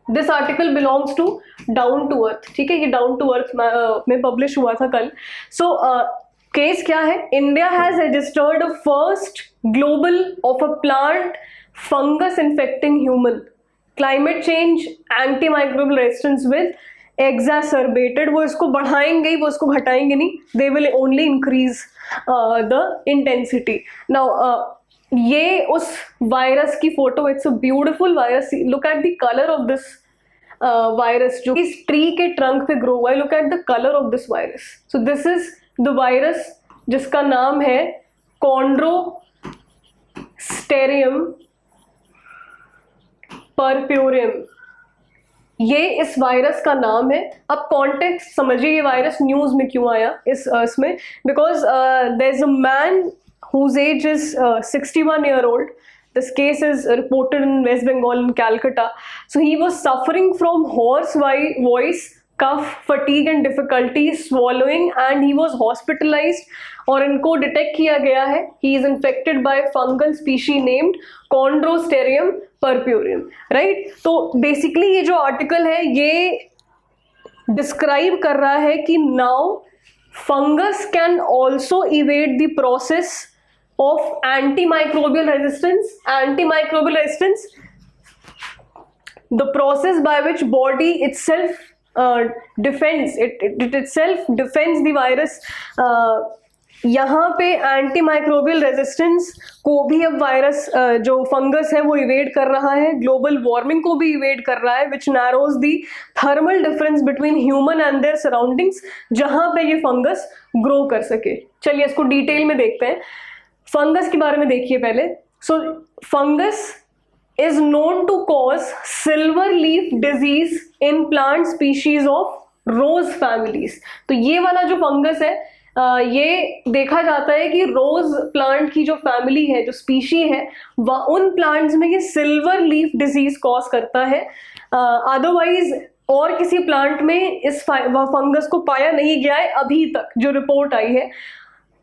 Speaker 1: this article belongs to down to earth, ठीक है, ये डाउन टू अर्थ में पब्लिश हुआ था कल। सो केस क्या है, India has registered a first global of a plant fungus infecting human, climate change, antimicrobial resistance with exacerbated, वो इसको बढ़ाएंगे ही, वो इसको घटाएंगे नहीं, they will only increase the intensity. Now ये उस वायरस की photo, it's a beautiful virus, look at the colour of this virus जो इस ट्री के ट्रंक पे ग्रो हुआ है, look at the colour of this virus. So this is the virus जिसका नाम है Chondrostereum purpureum. ये इस वायरस का नाम है. अब कॉन्टेक्स्ट समझिए, ये वायरस न्यूज में क्यों आया इसमें, because there is a man whose age is 61 year old. This case is reported in West Bengal in Calcutta. So he was suffering from hoarse voice, cough, fatigue and difficulty swallowing, and he was hospitalized. और इनको detect किया गया है he is infected by fungal species named Chondrostereum purpureum, right? तो basically ये जो article है ये डिस्क्राइब कर रहा है कि now fungus can also evade the process of antimicrobial resistance. Antimicrobial resistance, the process by which body itself defends it itself defends the virus. यहाँ पे एंटीमाइक्रोबियल रेजिस्टेंस को भी अब वायरस जो फंगस है वो इवेड कर रहा है, ग्लोबल वार्मिंग को भी इवेड कर रहा है, which narrows the thermal difference between human and their surroundings, जहाँ पे ये फंगस ग्रो कर सके. चलिए इसको डिटेल में देखते हैं. फंगस के बारे में देखिए पहले. सो fungus is known to cause silver leaf disease in plant species of rose families. तो ये वाला जो फंगस है ये देखा जाता है कि रोज प्लांट की जो फैमिली है, जो स्पीशी है, वह उन प्लांट्स में ये सिल्वर लीफ डिजीज कॉज करता है. अदरवाइज और किसी प्लांट में इस फंगस को पाया नहीं गया है अभी तक, जो रिपोर्ट आई है.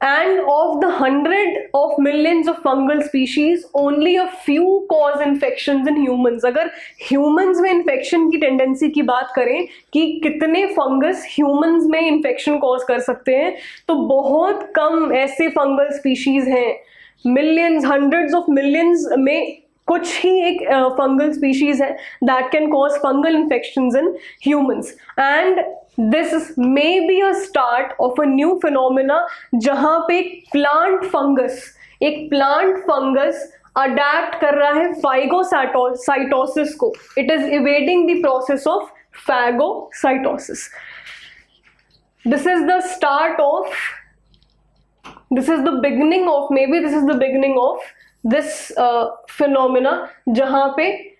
Speaker 1: And of the 100 of millions of fungal species, only a few cause infections in humans. अगर humans में infection की tendency की बात करें कि कितने fungus humans में infection cause कर सकते हैं, तो बहुत कम ऐसे fungal species हैं. Millions, hundreds of millions में कुछ ही एक fungal species है that can cause fungal infections in humans. And this may be a start of a new phenomena जहाँ पे एक plant fungus adapt कर रहा है phagocytosis को. It is evading the process of phagocytosis. This is the beginning of this phenomena जहाँ पे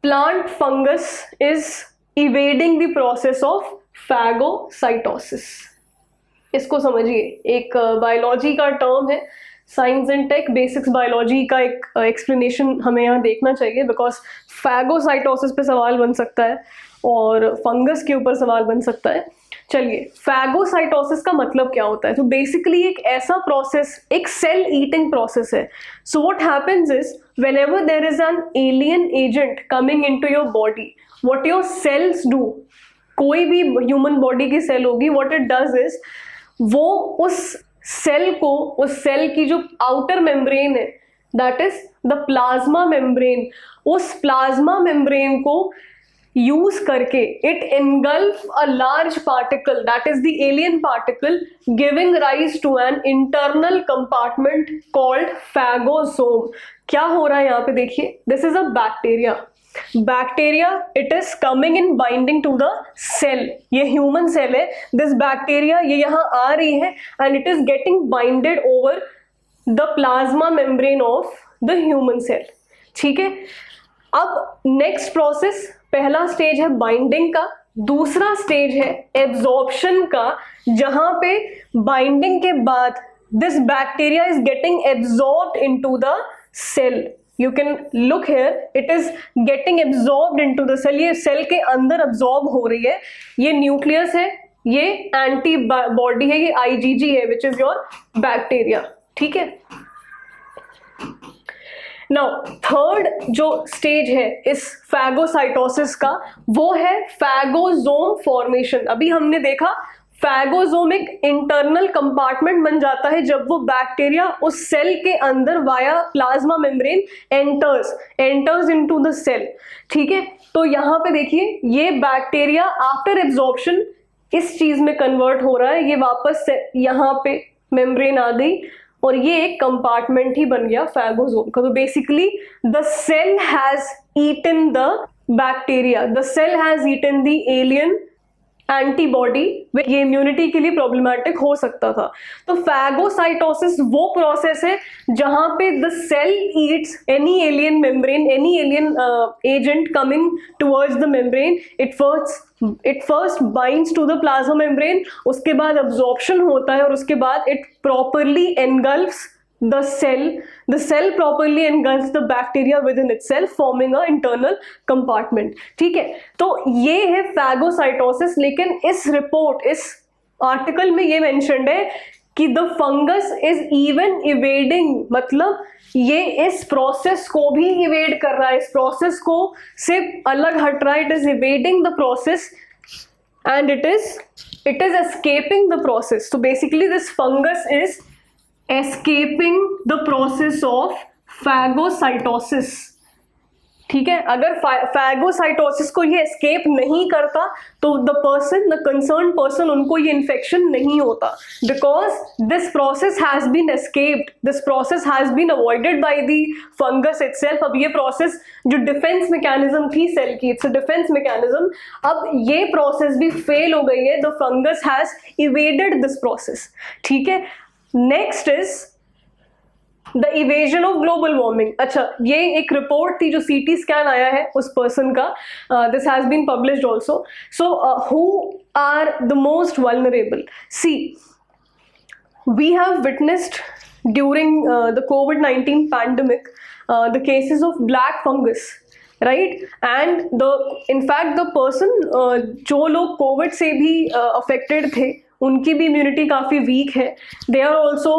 Speaker 1: plant fungus is evading the process of phagocytosis. इसको समझिए, एक बायोलॉजी का टर्म है, science and tech basics biology का एक एक्सप्लेनेशन हमें यहाँ देखना चाहिए, बिकॉज फैगोसाइटोसिस पे सवाल बन सकता है और फंगस के ऊपर सवाल बन सकता है. चलिए, फैगोसाइटोसिस का मतलब क्या होता है? तो बेसिकली एक ऐसा प्रोसेस, एक सेल ईटिंग प्रोसेस है. So what happens is whenever there is an alien agent coming into your body, what your cells do, कोई भी ह्यूमन बॉडी की सेल होगी, what it does is वो उस सेल को, उस सेल की जो आउटर मेम्ब्रेन है, that is the plasma membrane, उस प्लाज्मा मेम्ब्रेन को यूज करके it engulf a large particle, that is the alien particle, giving rise to an internal compartment called phagosome. क्या हो रहा है यहाँ पे देखिए, this is a bacteria, it is coming in binding to the cell. ये human cell है, this bacteria ये यहाँ आ रही है and it is getting binded over the plasma membrane of the human cell. ठीक है. अब next process, पहला स्टेज है बाइंडिंग का, दूसरा स्टेज है एब्जॉर्प्शन का, जहां पे बाइंडिंग के बाद this bacteria is getting absorbed into the cell. You can look here, it is getting absorbed into the cell. ये सेल के अंदर एब्जॉर्ब हो रही है. ये न्यूक्लियस है, ये एंटीबॉडी है, ये IgG है, विच इज योर बैक्टीरिया. ठीक है. नाउ थर्ड जो स्टेज है इस फैगोसाइटोसिस का, वो है फैगोसोम फॉर्मेशन. अभी हमने देखा फैगोसोमिक इंटरनल कंपार्टमेंट बन जाता है जब वो बैक्टीरिया उस सेल के अंदर via plasma membrane enters into the cell. ठीक है, तो यहाँ पे देखिए ये बैक्टीरिया आफ्टर एब्जॉर्प्शन इस चीज में कन्वर्ट हो रहा है, ये वापस से यहाँ पे मेम्ब्रेन आ गई और ये एक कंपार्टमेंट ही बन गया फैगोसोम का। तो basically the cell has eaten the bacteria, the cell has eaten the alien antibody, ये इम्यूनिटी के लिए प्रॉब्लमेटिक हो सकता था। तो फैगोसाइटोसिस वो प्रोसेस है जहां पे the cell eats any alien membrane, any alien agent coming towards the membrane. It first binds to the plasma membrane, उसके बाद अब्जॉर्प्शन होता है और उसके बाद it properly engulfs the cell properly engulfs the bacteria within itself, forming a internal compartment। ठीक है, तो ये है फैगोसाइटोसिस। लेकिन इस आर्टिकल में ये मेंशन्ड है कि the fungus is even evading, मतलब ये इस प्रोसेस को भी इवेड कर रहा है, इस प्रोसेस को से अलग हट रहा है। It is evading the process and it is escaping the process. तो basically this fungus is escaping the process of phagocytosis। ठीक है, अगर फैगोसाइटोसिस को ये एस्केप नहीं करता तो द कंसर्न पर्सन, उनको ये इन्फेक्शन नहीं होता, because this process has been escaped, this process has been avoided by the fungus itself. अब ये प्रोसेस जो डिफेंस मैकेनिज्म थी सेल की, इट्स अ डिफेंस मैकेनिज्म, अब ये प्रोसेस भी फेल हो गई है। The fungus has evaded this process. ठीक है, next is the evasion of global warming. अच्छा, ये एक रिपोर्ट थी जो सीटी स्कैन आया है उस पर्सन का, this has been published also. So who are the most vulnerable? See, we have witnessed during the COVID-19 pandemic the cases of black fungus, right? And in fact the person जो लोग Covid से भी affected थे उनकी भी immunity काफ़ी weak है। They are also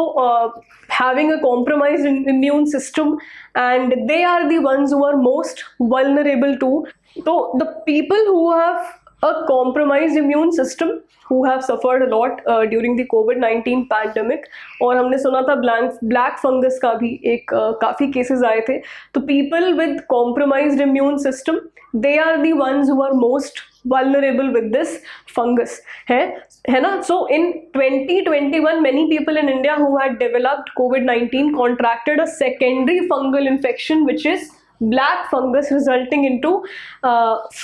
Speaker 1: having a compromised immune system and they are the ones who are most vulnerable to. तो the people who have a compromised immune system who have suffered a lot during the COVID-19 pandemic, और हमने सुना था black fungus का भी एक काफ़ी cases आए थे। तो people with compromised immune system, they are the ones who are most vulnerable with this fungus, है ना? So in 2021 many people in India who had developed COVID-19 contracted a secondary fungal infection which is black fungus, resulting into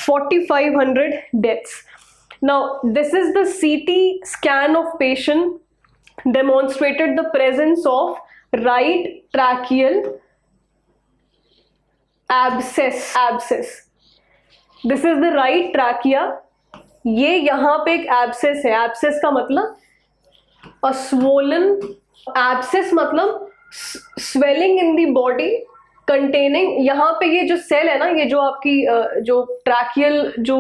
Speaker 1: 4,500 deaths. Now, this is the CT scan of patient demonstrated the presence of right tracheal abscess. This is the right trachea. ये यहाँ पे एक abscess है। abscess का मतलब a swollen, abscess मतलब swelling in the body containing, यहाँ पे ये जो सेल है ना, ये जो आपकी जो ट्रैकियल जो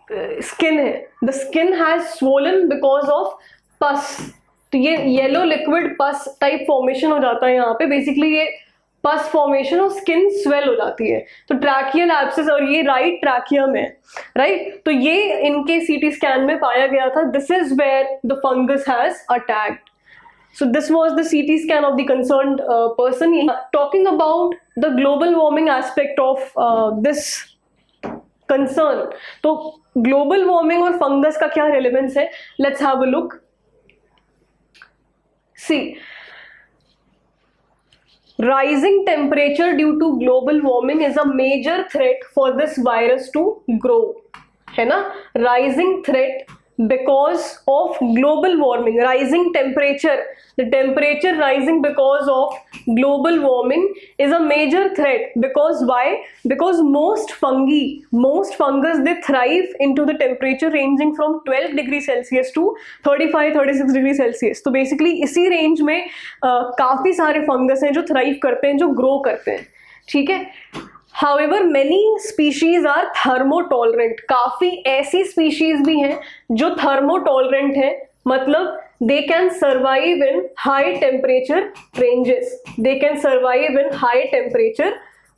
Speaker 1: स्किन है, the skin has swollen because of पस। तो ये येलो लिक्विड पस टाइप फॉर्मेशन हो जाता है यहाँ पे, बेसिकली ये पस फॉर्मेशन और स्किन स्वेल हो जाती है। तो ट्रैकियल एब्सेस, और ये राइट ट्रैकिया में, राइट? तो ये इनके सीटी स्कैन में पाया गया था। This is where the fungus has attacked. So this was the CT scan of the concerned person. Talking about the global warming aspect of this concern. तो global warming और fungus का क्या relevance है? Let's have a look. See, rising temperature due to global warming is a major threat for this virus to grow, है ना? Rising threat because of global warming, rising temperature, the temperature rising because of global warming is a major threat. Because why? Because most fungus, they thrive into the temperature ranging from 12 degrees Celsius to 35-36 degrees Celsius. तो basically इसी range में काफ़ी सारे fungus हैं जो thrive करते हैं, जो ग्रो करते हैं। ठीक है, However, many species are thermotolerant. काफ़ी ऐसी species भी हैं जो thermotolerant हैं, मतलब they can survive in high temperature ranges. They can survive in high temperature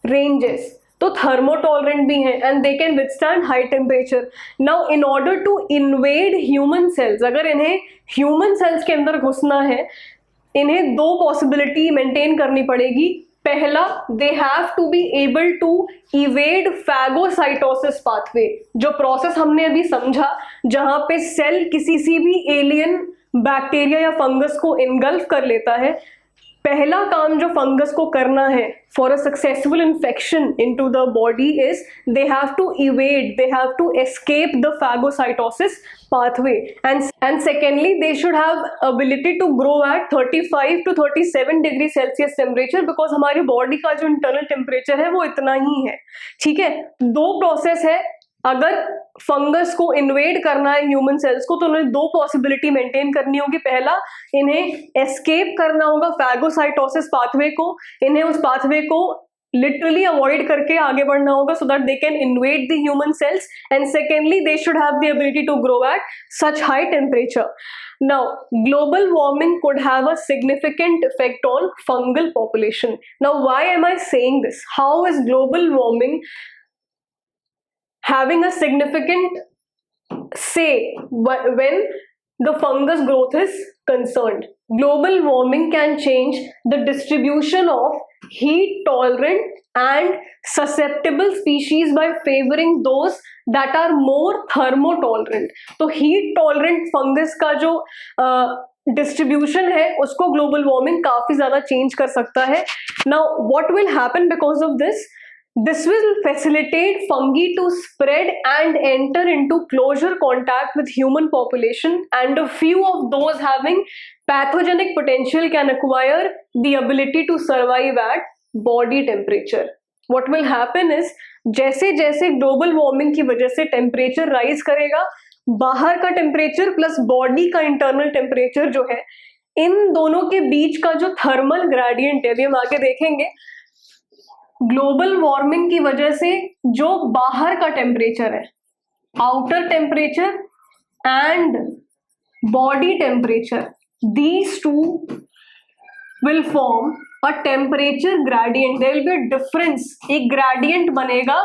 Speaker 1: ranges. तो थर्मोटॉलरेंट भी हैं and they can withstand high temperature. Now in order to invade human cells, अगर इन्हें ह्यूमन सेल्स के अंदर घुसना है, इन्हें दो पॉसिबिलिटी मेंटेन करनी पड़ेगी. पहला, they have to be able to evade phagocytosis pathway, जो प्रोसेस हमने अभी समझा जहां पे सेल किसी सी भी एलियन बैक्टीरिया या फंगस को इनगल्फ कर लेता है. पहला काम जो फंगस को करना है for a successful infection into the body is they have to evade, they have to escape the phagocytosis pathway, and secondly they should have ability to grow at 35 to 37 degree Celsius temperature, because हमारी body का जो internal temperature है वो इतना ही है. ठीक है, दो प्रोसेस है. अगर फंगस को इन्वेड करना है ह्यूमन सेल्स को, तो उन्हें दो पॉसिबिलिटी मेंटेन करनी होगी. पहला, इन्हें एस्केप करना होगा फैगोसाइटोसिस पाथवे को, इन्हें उस पाथवे को literally avoid करके आगे बढ़ना होगा so that they can invade the human cells, and secondly they should have the ability to grow at such high temperature. Now global warming could have a significant effect on fungal population. Now why am I saying this? How is global warming having a significant say when the fungus growth is concerned? Global warming can change the distribution of heat tolerant and susceptible species by favoring those that are more thermotolerant. तो heat tolerant fungus का जो distribution है उसको global warming काफी ज्यादा change कर सकता है. Now what will happen because of this? This will facilitate fungi to spread and enter into closer contact with human population, and a few of those having pathogenic potential can acquire the ability to survive at body temperature. What will happen is, जैसे जैसे global warming की वजह से temperature rise करेगा, बाहर का temperature plus body का internal temperature जो है, इन दोनों के बीच का जो थर्मल ग्रेडियंट है, अभी हम आगे देखेंगे, ग्लोबल वार्मिंग की वजह से जो बाहर का टेम्परेचर है, outer temperature and body temperature, these two will form a temperature gradient. There will be a difference, एक gradient बनेगा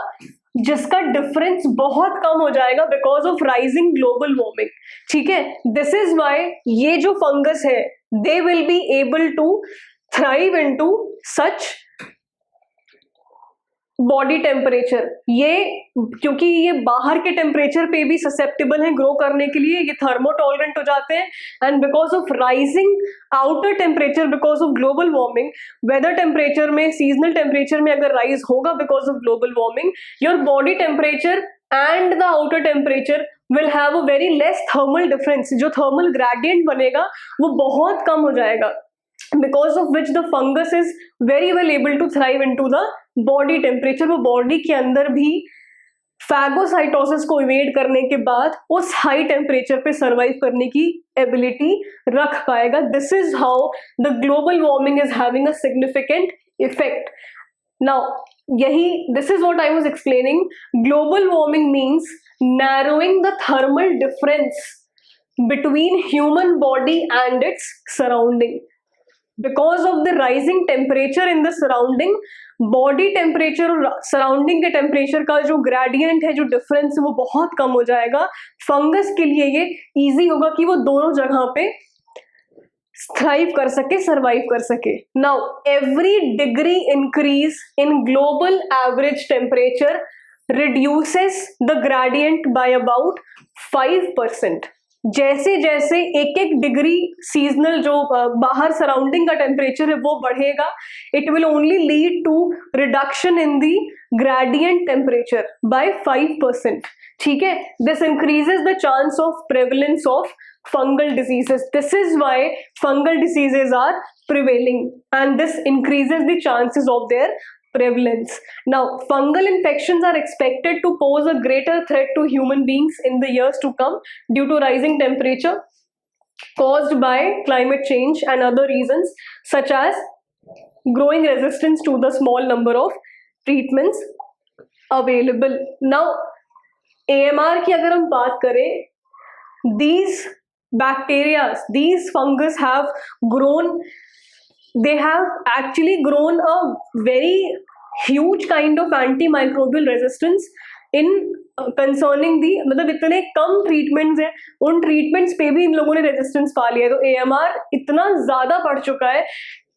Speaker 1: जिसका डिफरेंस बहुत कम हो जाएगा because of rising global warming. ठीक है, दिस इज वाई ये जो फंगस है, they will be able to thrive into such body temperature. ये क्योंकि ये बाहर के टेम्परेचर पे भी ससेप्टेबल है ग्रो करने के लिए, ये थर्मोटॉलरेंट हो जाते हैं, and because of rising outer temperature because of global warming, weather temperature में, सीजनल टेम्परेचर में अगर राइज होगा because of global warming, your body temperature and the outer temperature will have a very less thermal difference. जो thermal gradient बनेगा वो बहुत कम हो जाएगा, because of which the fungus is very well able to thrive into the body temperature. वो body के अंदर भी फैगोसाइटोसिस को इवेड करने के बाद उस हाई टेम्परेचर पे सर्वाइव करने की एबिलिटी रख पाएगा. This is how the global warming is having a significant effect. Now यही, this is what I was explaining. Global warming means narrowing the thermal difference between human body and its surrounding. Because of the rising temperature in the surrounding, body temperature और surrounding के temperature का जो gradient है, जो difference है, वो बहुत कम हो जाएगा. फंगस के लिए ये easy होगा कि वो दोनों जगह पे thrive कर सके, survive कर सके. Now every degree increase in global average temperature reduces the gradient by about 5%. जैसे जैसे एक एक डिग्री सीजनल जो बाहर सराउंडिंग का टेम्परेचर है वो बढ़ेगा, it will only lead to reduction in the gradient temperature by 5%. ठीक है, this increases the chance of prevalence of fungal diseases. This is why fungal diseases are prevailing, and this increases the chances of their prevalence. Now fungal infections are expected to pose a greater threat to human beings in the years to come due to rising temperature caused by climate change and other reasons such as growing resistance to the small number of treatments available. Now AMR की अगर हम बात करें, these bacteria, these fungus have grown, they have actually grown a very huge kind of antimicrobial resistance in concerning the, मतलब इतने कम treatments हैं, उन treatments पे भी इन लोगों ने रेजिस्टेंस पा लिया है। तो AMR इतना ज़्यादा बढ़ चुका है।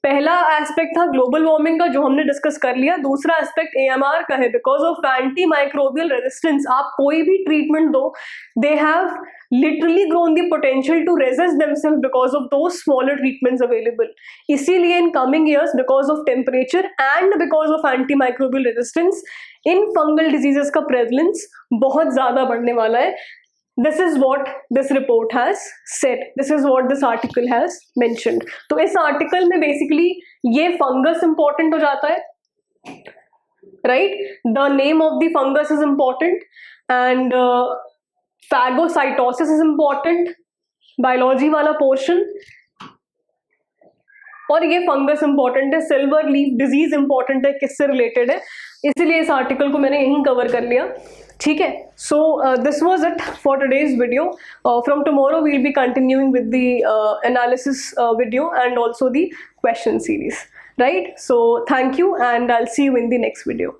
Speaker 1: पहला एस्पेक्ट था ग्लोबल वार्मिंग का, जो हमने डिस्कस कर लिया। दूसरा एस्पेक्ट AMR का है, because of anti microbial resistance. आप कोई भी ट्रीटमेंट दो, they have literally grown the potential to resist themselves because of though smaller treatments available. इसीलिए in coming years, because of temperature and because of anti microbial resistance, इन fungal diseases का prevalence बहुत ज्यादा बढ़ने वाला है। This is what this report has said. This is what this article has mentioned. तो इस आर्टिकल में बेसिकली ये फंगस इंपॉर्टेंट हो जाता है, right? The name of the fungus is important and phagocytosis is important, biology वाला portion, और ये फंगस इंपॉर्टेंट है, सिल्वर लीफ डिजीज इंपॉर्टेंट है, किससे रिलेटेड है, इसीलिए इस आर्टिकल को मैंने यहीं कवर कर लिया। ठीक है, so this was it for today's video. From tomorrow we'll be continuing with the analysis video and also the question series, right? So thank you and I will see you in the next video.